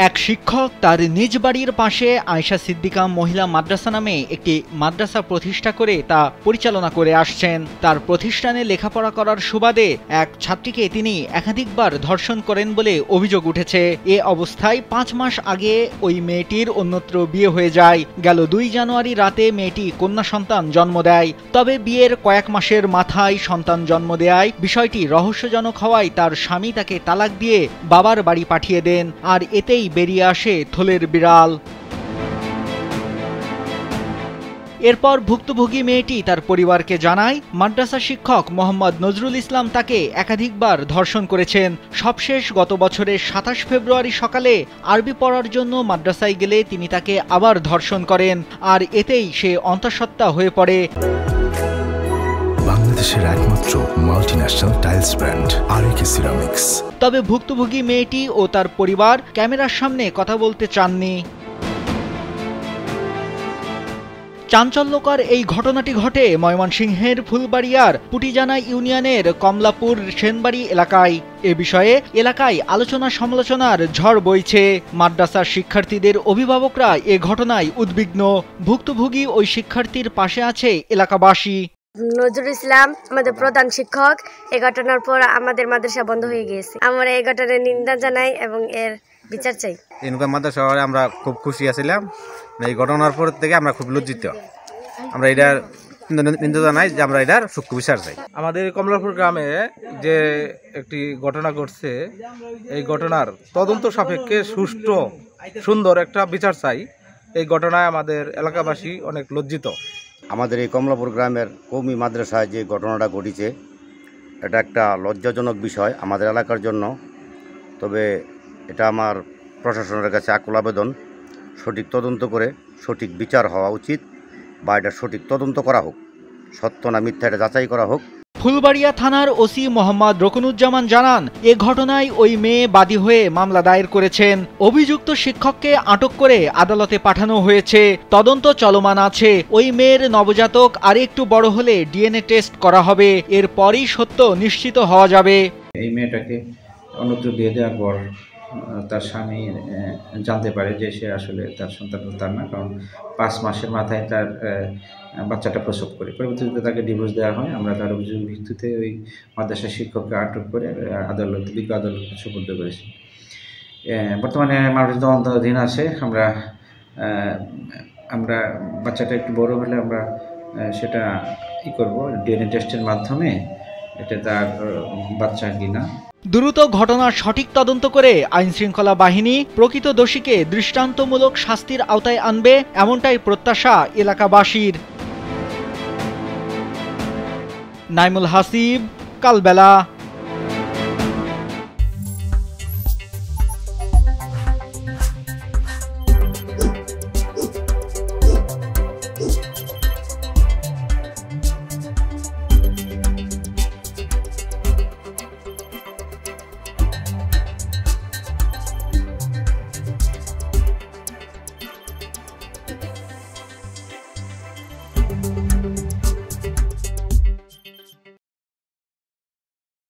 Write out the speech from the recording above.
এক শিক্ষক তার নিজ বাড়ির পাশে আয়েশা সিদ্দিকা মহিলা মাদ্রাসা নামে একটি মাদ্রাসা প্রতিষ্ঠা করে তা পরিচালনা করে আসছেন। তার প্রতিষ্ঠানে লেখাপড়া করার সুবাদে এক ছাত্রীকে তিনি একাধিকবার ধর্ষণ করেন বলে অভিযোগ উঠেছে। এ অবস্থায় ৫ মাস আগে ওই মেয়েটির অন্যত্র বিয়ে হয়ে যায়। গেল ২ জানুয়ারি রাতে মেয়েটি কন্যা সন্তান জন্ম দেয়। তবে বিয়ের কয়েক মাসের মাথায় সন্তান জন্ম দেয় বিষয়টি রহস্যজনক হওয়ায় তার স্বামী তাকে তালাক দিয়ে বাবার বাড়ি পাঠিয়ে দেন। আর এতেই বেরিয়ে আসে থলের বিড়াল। এরপর ভুক্তভোগী মেয়েটি তার পরিবারকে জানায় মাদ্রাসা শিক্ষক মোহাম্মদ নজরুল ইসলাম তাকে একাধিকবার ধর্ষণ করেছেন। সবশেষ গত বছরের ২৭ ফেব্রুয়ারি সকালে আরবি পড়ার জন্য মাদ্রাসায় গেলে তিনি তাকে আবার ধর্ষণ করেন। আর এতেই সে অন্তঃসত্ত্বা হয়ে পড়ে। বাংলাদেশের একমাত্র মাল্টিন্যাশনাল টাইলস ব্র্যান্ড আরএকে সিরামিক্স। তবে ভুক্তভোগী মেয়েটি ও তার পরিবার ক্যামেরার সামনে কথা বলতে চাননি। চাঞ্চল্যকর এই ঘটনাটি ঘটে ময়মনসিংহের ফুলবাড়িয়ার পুটিজানা ইউনিয়নের কমলাপুর সেনবাড়ি এলাকায়। এ বিষয়ে এলাকায় আলোচনা সমালোচনার ঝড় বইছে। মাদ্রাসার শিক্ষার্থীদের অভিভাবকরা এ ঘটনায় উদ্বিগ্ন। ভুক্তভোগী ওই শিক্ষার্থীর পাশে আছে এলাকাবাসী। নজরুল ইসলাম আমাদের প্রধান শিক্ষক। এই ঘটনার পর আমাদের মাদ্রাসা বন্ধ হয়ে গিয়েছে। আমরা এই ঘটনার নিন্দা জানাই এবং এর বিচার চাই। এনকা মাদ্রাসা আমরা খুব খুশি আছিলাম। এই ঘটনার পর থেকে আমরা খুব লজ্জিত। আমরা এটার নিন্দা জানাই যে আমরা এটার সূক্ষ্ম বিচার চাই। আমাদের কমলাপুর গ্রামে যে একটি ঘটনা ঘটছে, এই ঘটনার তদন্ত সাপেক্ষে সুষ্ঠু সুন্দর একটা বিচার চাই। এই ঘটনায় আমাদের এলাকাবাসী অনেক লজ্জিত। আমাদের এই কমলাপুর গ্রামের কওমি মাদ্রাসায় যে ঘটনাটা ঘটেছে, এটা একটা লজ্জাজনক বিষয় আমাদের এলাকার জন্য। তবে এটা আমার প্রশাসনের কাছে আকুল আবেদন, সঠিক তদন্ত করে সঠিক বিচার হওয়া উচিত, বা এটা সঠিক তদন্ত করা হোক, সত্য না মিথ্যা এটা যাচাই করা হোক। ফুলবাড়িয়া থানার ওসি মোহাম্মদ রকনুজ্জামান জানান, এ ঘটনায় ওই মেয়ে বাদী হয়ে মামলা দায়ের করেছেন। অভিযুক্ত শিক্ষককে আটক করে আদালতে পাঠানো হয়েছে। তদন্ত চলমান আছে। ওই মেয়ের নবজাতক আর একটু বড় হলে ডিএনএ টেস্ট করা হবে। এরপরই সত্য নিশ্চিত হওয়া যাবে। এই মেয়েটাকে অন্যত্র বিয়ে দেওয়ার পর তার স্বামী জানতে পারে যে সে আসলে তার সন্তান তার না, কারণ ৫ মাসের মাথায় তার বাচ্চাটা প্রসব করে। পরবর্তীতে তাকে ডিভোর্স দেওয়া হয়। আমরা তার অভিযোগ ভিত্তিতে ওই মাদ্রাসা শিক্ষককে আটক করে বিজ্ঞ আদালতে সুপর্দ করেছি। বর্তমানে মামলাটি তদন্তাধীন আছে। আমরা বাচ্চাটা একটু বড় হলে আমরা সেটা করব ডিএনএ টেস্টের মাধ্যমে, এটা তার বাচ্চা কিনা। দ্রুত ঘটনার সঠিক তদন্ত করে আইনশৃঙ্খলা বাহিনী প্রকৃত দোষীকে দৃষ্টান্তমূলক শাস্তির আওতায় আনবে, এমনটাই প্রত্যাশা এলাকাবাসীর। নাইমুল হাসিব, কালবেলা।